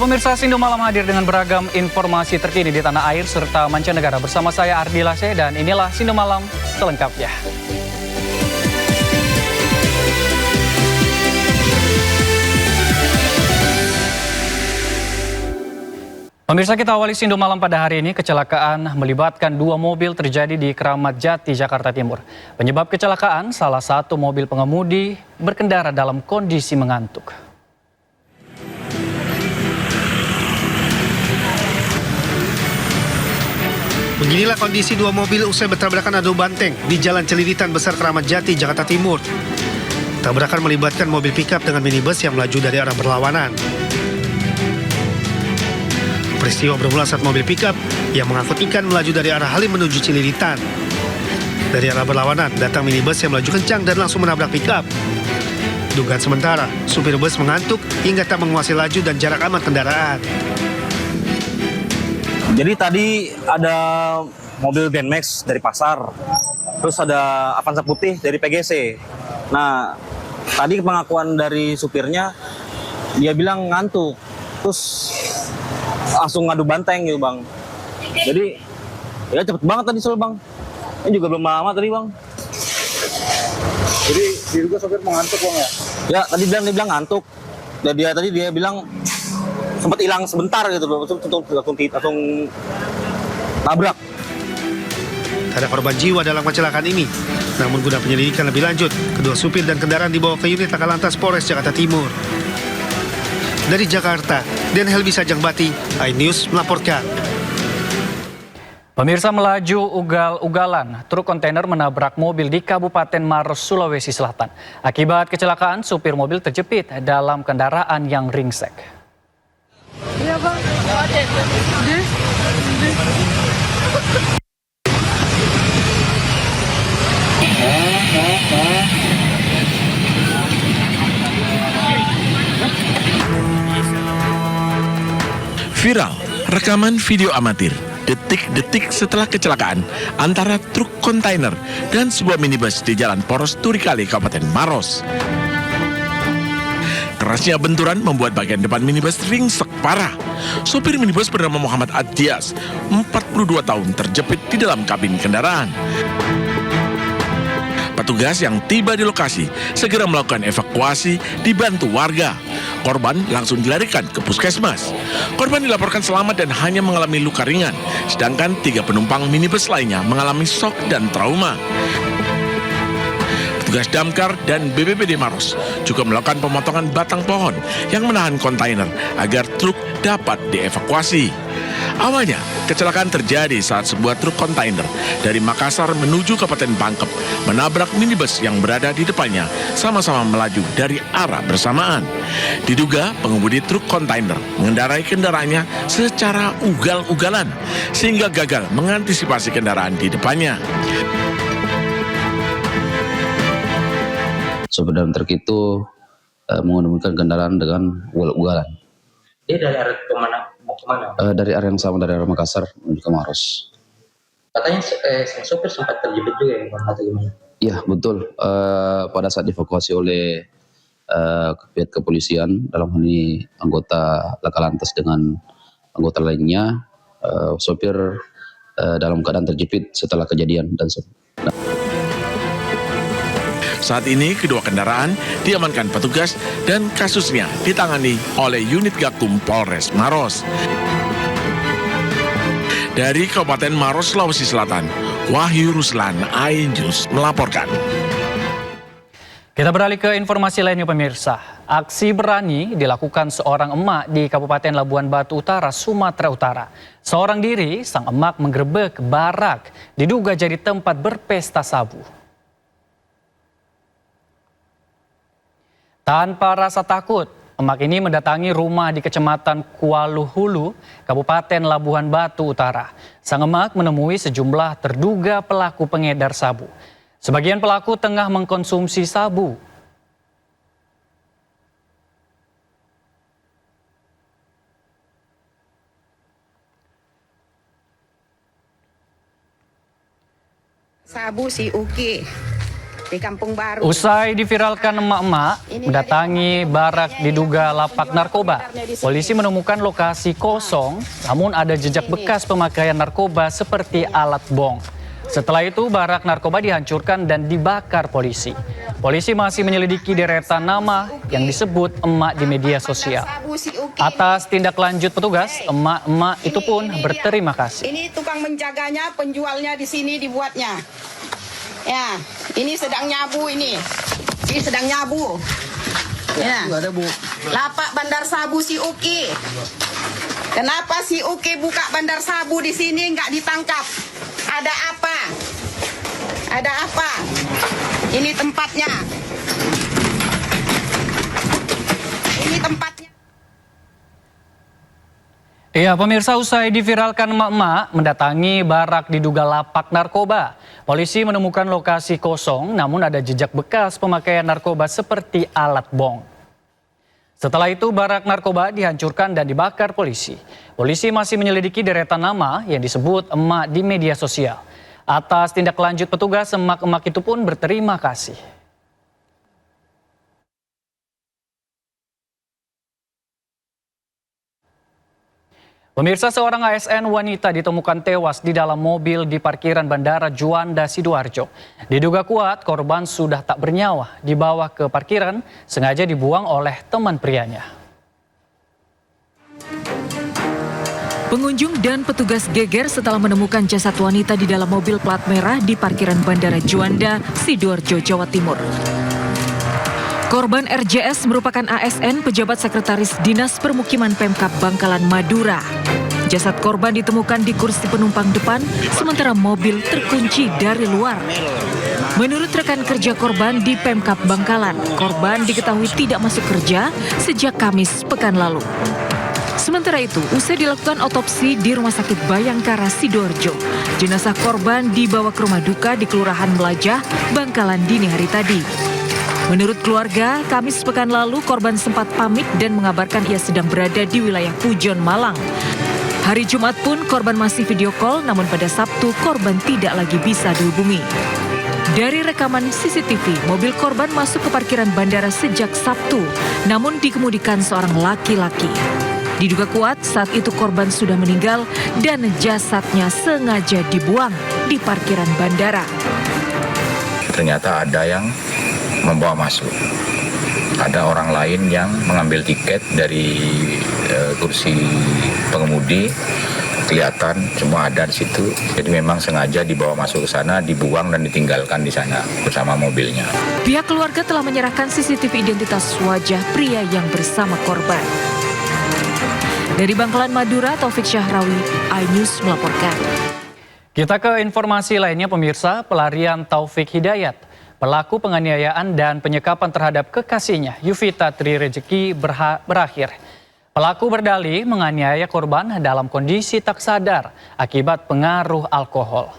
Pemirsa, Sindo Malam hadir dengan beragam informasi terkini di tanah air serta mancanegara. Bersama saya Ardi Lase dan inilah Sindo Malam selengkapnya. Pemirsa, kita awali Sindo Malam pada hari ini. Kecelakaan melibatkan dua mobil terjadi di Keramat Jati, Jakarta Timur. Penyebab kecelakaan, salah satu mobil pengemudi berkendara dalam kondisi mengantuk. Beginilah kondisi dua mobil usai bertabrakan adu banteng di Jalan Celilitan Besar Keramat Jati, Jakarta Timur. Tabrakan melibatkan mobil pickup dengan minibus yang melaju dari arah berlawanan. Peristiwa bermula saat mobil pickup yang mengangkut ikan melaju dari arah Halim menuju Celilitan. Dari arah berlawanan datang minibus yang melaju kencang dan langsung menabrak pickup. Dugaan sementara, supir bus mengantuk hingga tak menguasai laju dan jarak aman kendaraan. Jadi tadi ada mobil Grand Max dari pasar, terus ada Avanza putih dari PGC. Nah, tadi pengakuan dari supirnya, dia bilang ngantuk, terus langsung ngadu banteng gitu bang. Jadi ya cepet banget tadi soal bang. Ini juga belum lama tadi bang. Jadi diduga sopir mengantuk bang ya? Ya tadi dia bilang ngantuk. Dan dia bilang sempat hilang sebentar gitu loh, langsung nabrak. Tak ada korban jiwa dalam kecelakaan ini. Namun guna penyelidikan lebih lanjut, kedua supir dan kendaraan dibawa ke unit Laka Lantas Polres Jakarta Timur. Dari Jakarta, Den Helbi Sajangbati, iNews melaporkan. Pemirsa, melaju ugal-ugalan, truk kontainer menabrak mobil di Kabupaten Maros, Sulawesi Selatan. Akibat kecelakaan, supir mobil terjepit dalam kendaraan yang ringsek. Iya bang. Viral rekaman video amatir detik-detik setelah kecelakaan antara truk kontainer dan sebuah minibus di Jalan Poros Turikali, Kabupaten Maros. Kerasnya benturan membuat bagian depan minibus ringsek parah. Sopir minibus bernama Muhammad Adias, 42 tahun, terjepit di dalam kabin kendaraan. Petugas yang tiba di lokasi segera melakukan evakuasi dibantu warga. Korban langsung dilarikan ke puskesmas. Korban dilaporkan selamat dan hanya mengalami luka ringan, sedangkan 3 penumpang minibus lainnya mengalami shock dan trauma. Petugas Damkar dan BPBD Maros juga melakukan pemotongan batang pohon yang menahan kontainer agar truk dapat dievakuasi. Awalnya, kecelakaan terjadi saat sebuah truk kontainer dari Makassar menuju Kabupaten Pangkep menabrak minibus yang berada di depannya sama-sama melaju dari arah bersamaan. Diduga pengemudi truk kontainer mengendarai kendaraannya secara ugal-ugalan sehingga gagal mengantisipasi kendaraan di depannya. Sopir dan truk itu mengemudikan kendaraan dengan ugal-ugalan. Dia dari arah kemana? Mau kemana? Dari area yang sama, dari arah Makassar menuju ke Maros. Katanya sang sopir sempat terjepit juga ya, Bang, atau gimana? Iya betul. Pada saat dievakuasi oleh pihak kepolisian, dalam hal ini anggota Laka Lantas dengan anggota lainnya, sopir dalam keadaan terjepit setelah kejadian dan Saat ini kedua kendaraan diamankan petugas dan kasusnya ditangani oleh unit Gakum Polres Maros. Dari Kabupaten Maros, Sulawesi Selatan, Wahyu Ruslan, iNews melaporkan. Kita beralih ke informasi lainnya pemirsa. Aksi berani dilakukan seorang emak di Kabupaten Labuan Batu Utara, Sumatera Utara. Seorang diri, sang emak menggerebek barak, diduga jadi tempat berpesta sabu. Tanpa rasa takut, emak ini mendatangi rumah di Kecamatan Kualuhulu, Kabupaten Labuhan Batu Utara. Sang emak menemui sejumlah terduga pelaku pengedar sabu. Sebagian pelaku tengah mengkonsumsi sabu. Sabu si Uki. di Kampung Baru. Usai diviralkan emak-emak mendatangi barak diduga lapak narkoba, polisi menemukan lokasi kosong namun ada jejak bekas pemakaian narkoba seperti alat bong. Setelah itu barak narkoba dihancurkan dan dibakar polisi. Polisi masih menyelidiki deretan nama yang disebut emak di media sosial. Atas tindak lanjut petugas, emak-emak itu pun berterima kasih. Ini tukang menjaganya, penjualnya di sini dibuatnya. Ya, ini sedang nyabu ini. Ini sedang nyabu. Ya. Lapak bandar sabu si Uki. Kenapa si Uki buka bandar sabu di sini nggak ditangkap? Ada apa? Ada apa? Ini tempatnya. Ini tempatnya. Iya, pemirsa, usai diviralkan emak-emak mendatangi barak diduga lapak narkoba. Polisi menemukan lokasi kosong namun ada jejak bekas pemakaian narkoba seperti alat bong. Setelah itu barak narkoba dihancurkan dan dibakar polisi. Polisi masih menyelidiki deretan nama yang disebut emak di media sosial. Atas tindak lanjut petugas, emak-emak itu pun berterima kasih. Pemirsa, seorang ASN wanita ditemukan tewas di dalam mobil di parkiran Bandara Juanda, Sidoarjo. Diduga kuat korban sudah tak bernyawa, dibawa ke parkiran sengaja dibuang oleh teman prianya. Pengunjung dan petugas geger setelah menemukan jasad wanita di dalam mobil plat merah di parkiran Bandara Juanda, Sidoarjo, Jawa Timur. Korban RJS merupakan ASN pejabat sekretaris Dinas Permukiman Pemkab Bangkalan, Madura. Jasad korban ditemukan di kursi penumpang depan, sementara mobil terkunci dari luar. Menurut rekan kerja korban di Pemkab Bangkalan, korban diketahui tidak masuk kerja sejak Kamis pekan lalu. Sementara itu, usai dilakukan otopsi di Rumah Sakit Bayangkara, Sidoarjo, jenazah korban dibawa ke rumah duka di Kelurahan Melajah, Bangkalan dini hari tadi. Menurut keluarga, Kamis pekan lalu korban sempat pamit dan mengabarkan ia sedang berada di wilayah Pujon, Malang. Hari Jumat pun korban masih video call, namun pada Sabtu korban tidak lagi bisa dihubungi. Dari rekaman CCTV, mobil korban masuk ke parkiran bandara sejak Sabtu, namun dikemudikan seorang laki-laki. Diduga kuat saat itu korban sudah meninggal dan jasadnya sengaja dibuang di parkiran bandara. Ternyata ada yang membawa masuk. Ada orang lain yang mengambil tiket dari kursi pengemudi, kelihatan semua ada di situ. Jadi memang sengaja dibawa masuk ke sana, dibuang dan ditinggalkan di sana bersama mobilnya. Pihak keluarga telah menyerahkan CCTV identitas wajah pria yang bersama korban. Dari Bangkalan, Madura, Taufik Syahrawi, iNews melaporkan. Kita ke informasi lainnya, pemirsa. Pelarian Taufik Hidayat, pelaku penganiayaan dan penyekapan terhadap kekasihnya, Yuvita Tri Rezeki, berakhir. Pelaku berdalih menganiaya korban dalam kondisi tak sadar akibat pengaruh alkohol.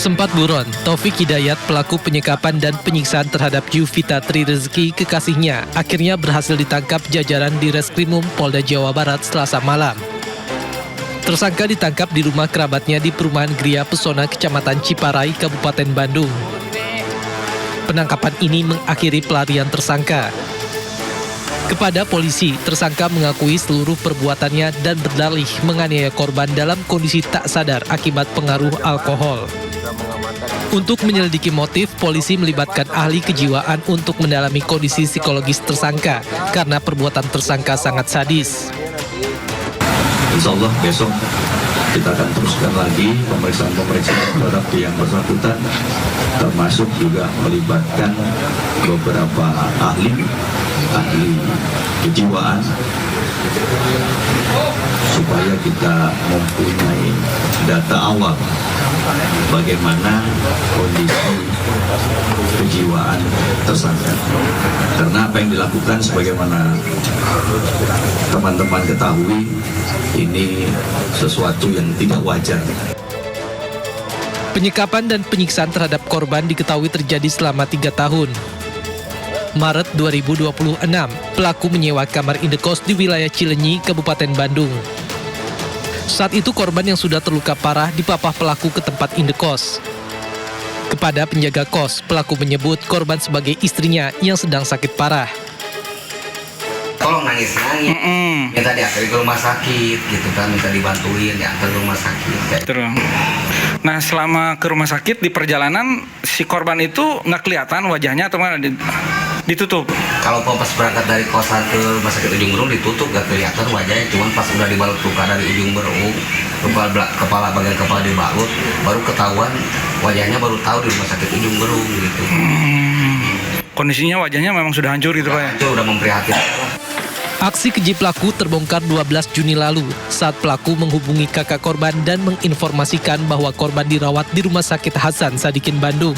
Sempat buron, Taufik Hidayat, pelaku penyekapan dan penyiksaan terhadap Yuvita Tri Rezeki, kekasihnya, akhirnya berhasil ditangkap jajaran di Reskrimum Polda Jawa Barat Selasa malam. Tersangka ditangkap di rumah kerabatnya di Perumahan Gria Pesona, Kecamatan Ciparai, Kabupaten Bandung. Penangkapan ini mengakhiri pelarian tersangka. Kepada polisi, tersangka mengakui seluruh perbuatannya dan berdalih menganiaya korban dalam kondisi tak sadar akibat pengaruh alkohol. Untuk menyelidiki motif, polisi melibatkan ahli kejiwaan untuk mendalami kondisi psikologis tersangka karena perbuatan tersangka sangat sadis. Insya Allah besok kita akan teruskan lagi pemeriksaan terhadap yang bersangkutan, termasuk juga melibatkan beberapa ahli kejiwaan supaya kita mempunyai data awal bagaimana kondisi kejiwaan tersangka. Karena apa yang dilakukan sebagaimana teman-teman ketahui, ini sesuatu yang tidak wajar. Penyekapan dan penyiksaan terhadap korban diketahui terjadi selama 3 tahun. Maret 2026, pelaku menyewa kamar indekos di wilayah Cilenyi, Kabupaten Bandung. Saat itu korban yang sudah terluka parah dipapah pelaku ke tempat indekos. Kepada penjaga kos, pelaku menyebut korban sebagai istrinya yang sedang sakit parah. Tolong nangis-nangis, minta diantar ke rumah sakit gitu kan, minta dibantuin diantar ke rumah sakit. Terus. Nah, selama ke rumah sakit di perjalanan si korban itu nggak kelihatan wajahnya atau mana ditutup? Kalau pas berangkat dari kosan ke rumah sakit Ujung Berung ditutup, nggak kelihatan wajahnya, cuman pas udah dibalut luka dari Ujung Berung, bagian kepala dibalut, baru ketahuan wajahnya, baru tahu di rumah sakit Ujung Berung gitu. Kondisinya wajahnya memang sudah hancur gitu Pak ya? Itu udah memprihatinkan. Aksi keji pelaku terbongkar 12 Juni lalu saat pelaku menghubungi kakak korban dan menginformasikan bahwa korban dirawat di Rumah Sakit Hasan Sadikin, Bandung.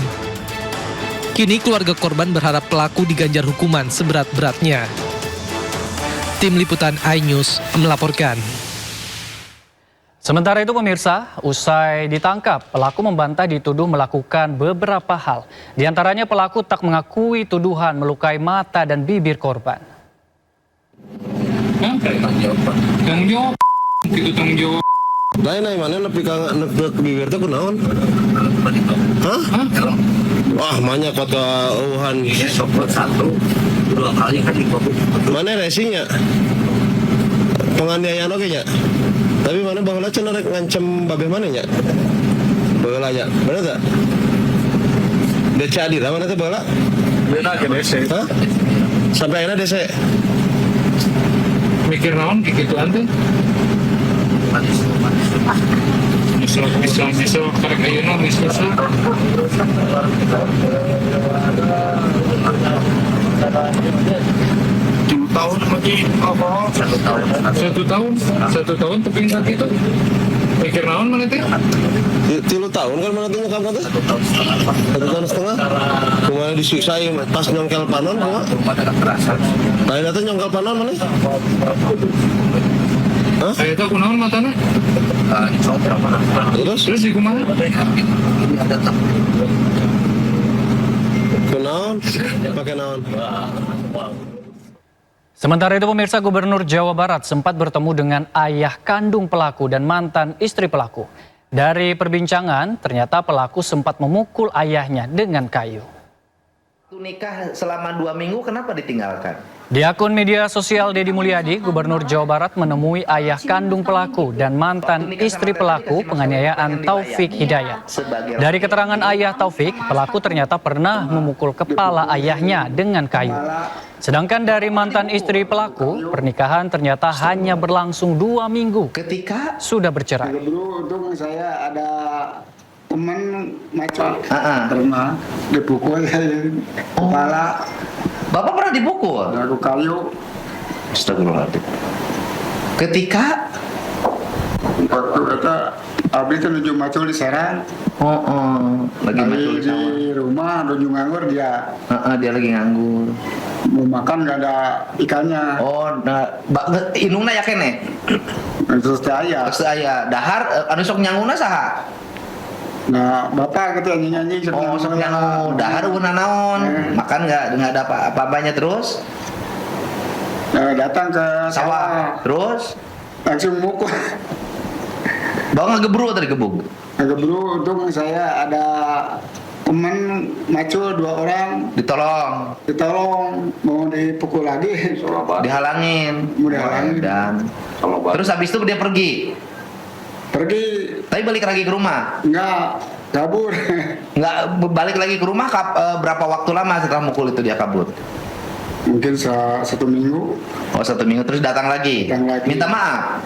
Kini keluarga korban berharap pelaku diganjar hukuman seberat-beratnya. Tim Liputan iNews melaporkan. Sementara itu pemirsa, usai ditangkap, pelaku membantah dituduh melakukan beberapa hal. Di antaranya pelaku tak mengakui tuduhan melukai mata dan bibir korban. Tanggung jawab, itu tanggung jawab. Lain mana nepi bibir teh kunaon? Hah? Wah, banyak kota Wuhan. Sopot 1-2 kali kan dipotong. Mana resinya? Penganiayaan oke nya. Tapi mana baheula cenah rek ngancem babeh mana nya? Baheula nya. Bener tak? DC Adira mana teh baheula? Bener ke DC. Hah? Sampai akhirnya DC. Mikir naon kikituan teh? Bisa karek ayeuna geus susah. Tahun lagi apa? 1 tahun teping gitu. Mikir naon mana teh? 3 tahun kan mana teh nyokap teh? 1 tahun setengah. Kumaha disiksa pas nyongkel panon kumaha? Lain teh nyongkel panon mana? Hah? Saya tahu kunaon matana? Terus di kumaha? Kunaon? Pakai naon? Sementara itu pemirsa, Gubernur Jawa Barat sempat bertemu dengan ayah kandung pelaku dan mantan istri pelaku. Dari perbincangan, ternyata pelaku sempat memukul ayahnya dengan kayu. Nikah selama 2 minggu, kenapa ditinggalkan? Di akun media sosial Deddy Mulyadi, Gubernur Jawa Barat menemui ayah kandung pelaku dan mantan istri pelaku penganiayaan Taufik Hidayat. Dari keterangan ayah Taufik, pelaku ternyata pernah memukul kepala ayahnya dengan kayu. Sedangkan dari mantan istri pelaku, pernikahan ternyata hanya berlangsung 2 minggu ketika sudah bercerai. Dulu untung saya ada teman macam pernah dipukul kepala. Bapak pernah dipukul? Lalu kayu. Astagfirullahaladzim. Ketika waktu itu abis itu nuju macul di Serang. Lagi macul di rumah nuju nganggur dia. Dia lagi nganggur. Mau makan gak ada ikannya. Oh, nah, inungna ya kene. Terus saya. Dahar anu sok nyanguna saha? Nah, bapak ketua nyanyi. Oh, sok nyangu. Dahar una naon? Makan nggak ada apa-apanya terus? Datang ke sawah. Terus langsung mukul. Bawa ngegebru atau digebuk? Ngegebru, untung saya ada teman macul 2 orang. Ditolong, mau dipukul lagi. Dihalangin. Mau dihalangin. Dan terus habis itu dia pergi. Tapi balik lagi ke rumah? Enggak, kabur. Enggak balik lagi ke rumah, berapa waktu lama setelah mukul itu dia kabur? Mungkin 1 minggu. Oh, 1 minggu, terus datang lagi? Minta maaf?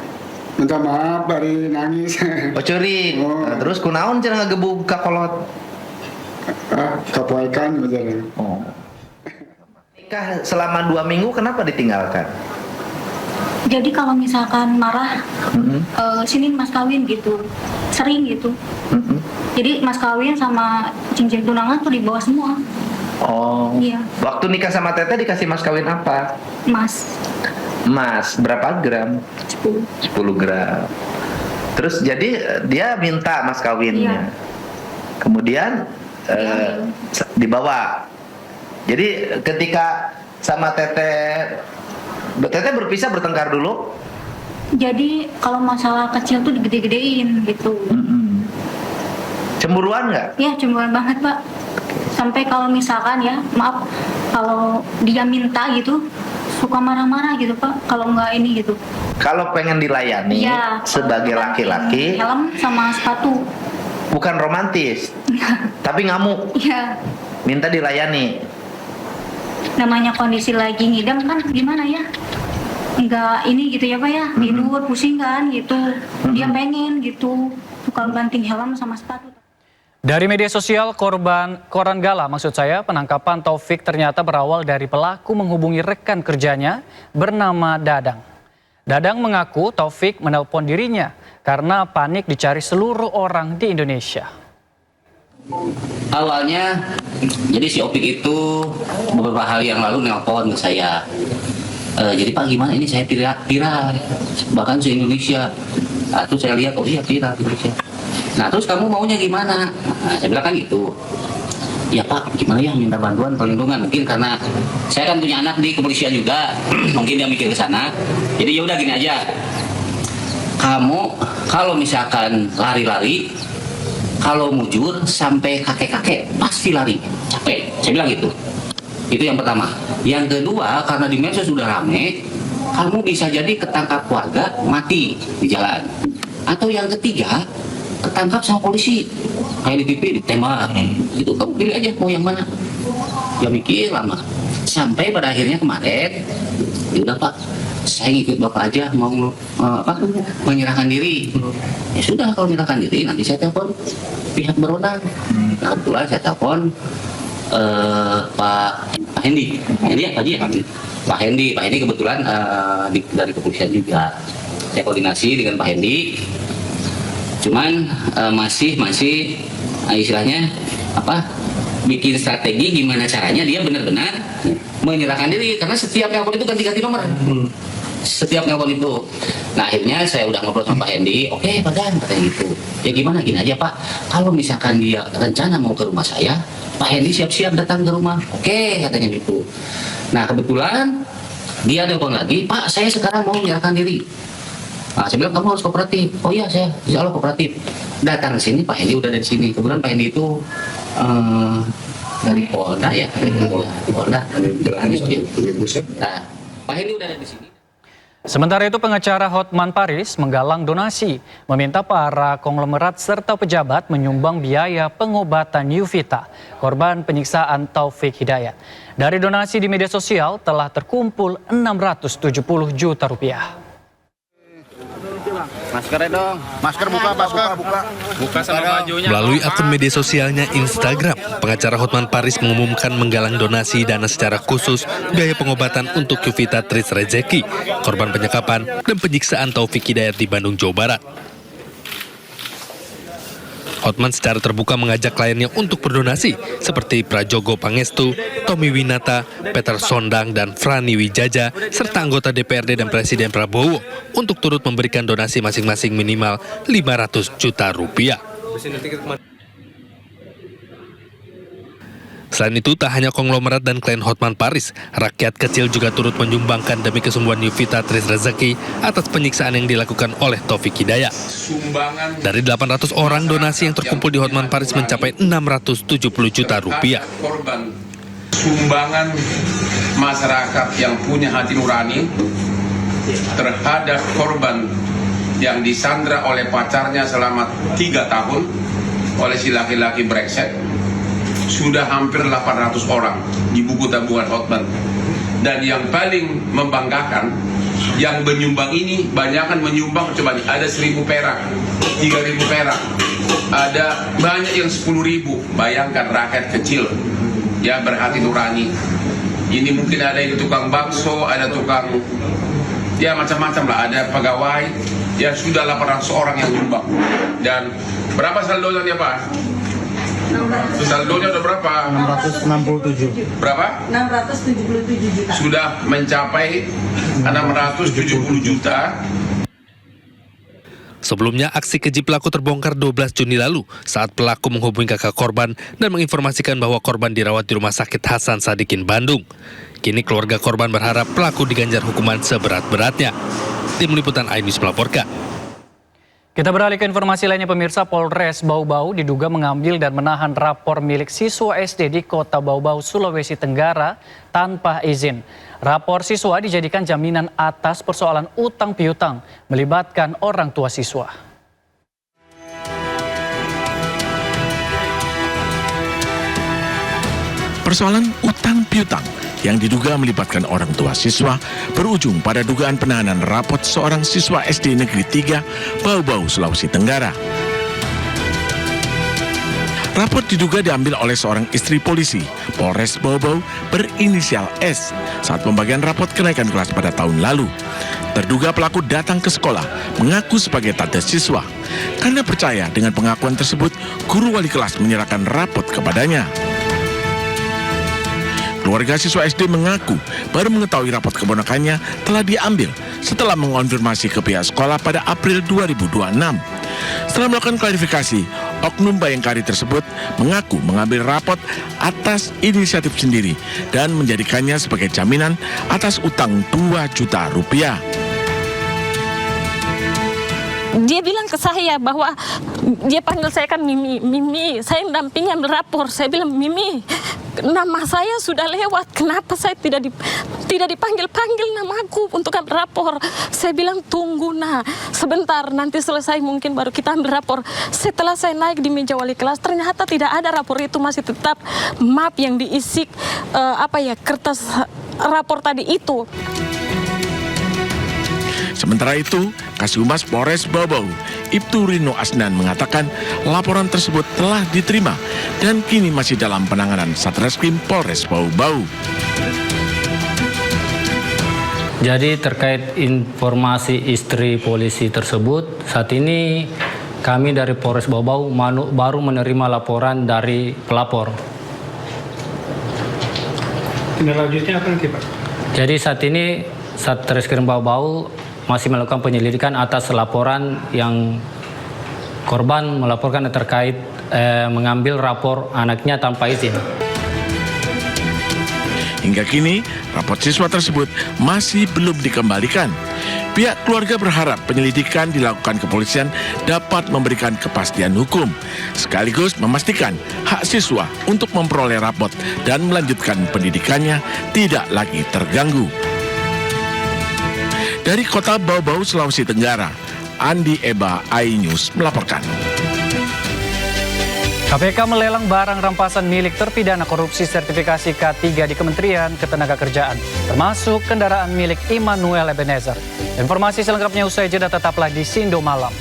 Minta maaf, bari nangis. Oh, curi. Nah, terus kunaon cenah ngagebug ka kolot? Kapoekan betul. Oh. Nikah selama 2 minggu, kenapa ditinggalkan? Jadi kalau misalkan marah, sini mas kawin gitu, sering gitu. Jadi mas kawin sama cincin tunangan tuh dibawa semua. Oh. Iya. Waktu nikah sama Teteh dikasih mas kawin apa? Mas, berapa gram? 10 gram. Terus jadi dia minta mas kawinnya. Kemudian dibawa. Jadi ketika sama Teteh berpisah bertengkar dulu. Jadi kalau masalah kecil tuh digede-gedein gitu. Cemburuan nggak? Ya cemburuan banget Pak. Sampai kalau misalkan ya, maaf, kalau dia minta gitu, suka marah-marah gitu Pak. Kalau nggak ini gitu. Kalau pengen dilayani ya, sebagai laki-laki, helm sama sepatu. Bukan romantis, tapi ngamuk. Iya. Minta dilayani. Namanya kondisi lagi ngidam kan gimana ya? Enggak ini gitu ya Pak ya, tidur pusing kan gitu. Dia pengen gitu, suka banting helm sama sepatu. Dari media sosial Koran Gala maksud saya, penangkapan Taufik ternyata berawal dari pelaku menghubungi rekan kerjanya bernama Dadang. Dadang mengaku Taufik menelpon dirinya karena panik dicari seluruh orang di Indonesia. Awalnya, jadi si Opik itu beberapa hari yang lalu nelpon ke saya. Jadi Pak gimana ini saya viral, bahkan se Indonesia. Nah, terus saya lihat, oh iya viral di Indonesia. Nah terus kamu maunya gimana? Nah, saya bilang kan gitu. Ya Pak, gimana ya minta bantuan perlindungan? Mungkin karena saya kan punya anak di kepolisian juga, mungkin dia mikir ke sana. Jadi ya udah gini aja. Kamu kalau misalkan lari-lari, kalau mujur sampai kakek-kakek pasti lari, capek. Saya bilang gitu. Itu yang pertama. Yang kedua, karena di medsos sudah rame, kamu bisa jadi ketangkap warga mati di jalan. Atau yang ketiga, ketangkap sama polisi, kayak di TV ditembak. Itu kamu pilih aja mau yang mana. Ya mikir lama. Sampai pada akhirnya kemarin, ya udah Pak, saya ngikut Bapak aja mau menyerahkan diri. Ya sudah kalau menyerahkan diri nanti saya telepon pihak berwenang. Nah, kebetulan saya telepon Pak Hendi. Pak Hendi kebetulan dari kepolisian juga. Saya koordinasi dengan Pak Hendi. Cuman masih istilahnya bikin strategi gimana caranya dia benar-benar menyerahkan diri, karena setiap nelpon itu ganti-ganti nomor. Setiap nelpon itu. Nah akhirnya saya udah ngobrol sama Pak Hendi, oke Pak Dan, katanya gitu. Ya gimana, gini aja Pak, kalau misalkan dia rencana mau ke rumah saya, Pak Hendi siap-siap datang ke rumah. Oke, katanya gitu. Nah kebetulan dia nelpon lagi, Pak saya sekarang mau menyerahkan diri. Nah, saya bilang kamu harus kooperatif. Oh iya saya insya Allah kooperatif. Datang ke sini, Pak Hendi udah dari sini. Kebetulan Pak Hendi itu dari Polda ya, Polda. Nah, Pak Hendi udah ada di sini. Sementara itu pengacara Hotman Paris menggalang donasi, meminta para konglomerat serta pejabat menyumbang biaya pengobatan Yuvita, korban penyiksaan Taufik Hidayat. Dari donasi di media sosial telah terkumpul 670 juta rupiah. Maskernya dong. Masker buka. Buka sama bajunya. Melalui akun media sosialnya Instagram, pengacara Hotman Paris mengumumkan menggalang donasi dana secara khusus biaya pengobatan untuk Yuvita Tris Rezeki, korban penyekapan dan penyiksaan Taufik Hidayat di Bandung, Jawa Barat. Hotman secara terbuka mengajak kliennya untuk berdonasi seperti Prajogo Pangestu, Tommy Winata, Peter Sondang, dan Frani Wijaja, serta anggota DPRD dan Presiden Prabowo untuk turut memberikan donasi masing-masing minimal 500 juta rupiah. Selain itu, tak hanya konglomerat dan klien Hotman Paris, rakyat kecil juga turut menyumbangkan demi kesembuhan Yuvita Tris Rezeki atas penyiksaan yang dilakukan oleh Taufik Hidayat. Dari 800 orang, donasi yang terkumpul di Hotman Paris mencapai 670 juta rupiah. Sumbangan masyarakat yang punya hati nurani terhadap korban yang disandra oleh pacarnya selama 3 tahun oleh si laki-laki brengsek. Sudah hampir 800 orang di buku tabungan Hotman. Dan yang paling membanggakan, yang menyumbang ini banyakan menyumbang, coba nih, ada 1.000 perak, 3.000 perak, ada banyak yang 10.000. Bayangkan rakyat kecil ya berhati nurani. Ini mungkin ada yang tukang bakso, ada tukang ya macam-macam lah, ada pegawai. Ya sudah 800 orang yang nyumbang. Dan berapa saldonya Pak? Saldonya udah berapa? 667. Berapa? 677 juta. Sudah mencapai 670 juta. Sebelumnya, aksi keji pelaku terbongkar 12 Juni lalu saat pelaku menghubungi kakak korban dan menginformasikan bahwa korban dirawat di Rumah Sakit Hasan Sadikin, Bandung. Kini keluarga korban berharap pelaku diganjar hukuman seberat-beratnya. Tim Liputan iNews melaporkan. Kita beralih ke informasi lainnya, pemirsa. Polres Bau-Bau diduga mengambil dan menahan rapor milik siswa SD di Kota Bau-Bau, Sulawesi Tenggara tanpa izin. Rapor siswa dijadikan jaminan atas persoalan utang piutang melibatkan orang tua siswa. Persoalan utang piutang yang diduga melibatkan orang tua siswa berujung pada dugaan penahanan rapot seorang siswa SD Negeri 3 Bau-Bau, Sulawesi Tenggara. Rapot diduga diambil oleh seorang istri polisi Polres Bau-Bau berinisial S saat pembagian rapot kenaikan kelas pada tahun lalu. Terduga pelaku datang ke sekolah mengaku sebagai tante siswa. Karena percaya dengan pengakuan tersebut, guru wali kelas menyerahkan rapot kepadanya. Keluarga siswa SD mengaku baru mengetahui rapot keponakannya telah diambil setelah mengonfirmasi ke pihak sekolah pada April 2026. Setelah melakukan klarifikasi, oknum Bayangkari tersebut mengaku mengambil rapot atas inisiatif sendiri dan menjadikannya sebagai jaminan atas utang 2 juta rupiah. Dia bilang ke saya bahwa dia panggil saya kan Mimi, saya mendampingi ambil rapor. Saya bilang, Mimi, nama saya sudah lewat, kenapa saya tidak dipanggil namaku untuk ambil rapor? Saya bilang, tunggu sebentar, nanti selesai mungkin baru kita ambil rapor. Setelah saya naik di meja wali kelas, ternyata tidak ada rapor itu, masih tetap map yang diisi kertas rapor tadi itu. Sementara itu, Kasubmas Polres Bau-Bau, Ibtu Rino Asnan mengatakan laporan tersebut telah diterima dan kini masih dalam penanganan Satreskrim Polres Bau-Bau. Jadi terkait informasi istri polisi tersebut, saat ini kami dari Polres Bau-Bau baru menerima laporan dari pelapor. Tindak lanjutnya apa nanti, Pak? Jadi saat ini Satreskrim Bau-Bau masih melakukan penyelidikan atas laporan yang korban melaporkan terkait mengambil rapor anaknya tanpa izin. Hingga kini, rapor siswa tersebut masih belum dikembalikan. Pihak keluarga berharap penyelidikan dilakukan kepolisian dapat memberikan kepastian hukum, sekaligus memastikan hak siswa untuk memperoleh rapot dan melanjutkan pendidikannya tidak lagi terganggu. Dari Kota Bau-Bau, Sulawesi Tenggara, Andi Eba, iNews melaporkan. KPK melelang barang rampasan milik terpidana korupsi sertifikasi K3 di Kementerian Ketenagakerjaan, termasuk kendaraan milik Immanuel Ebenezer. Informasi selengkapnya usai jeda, tetaplah di Sindo Malam.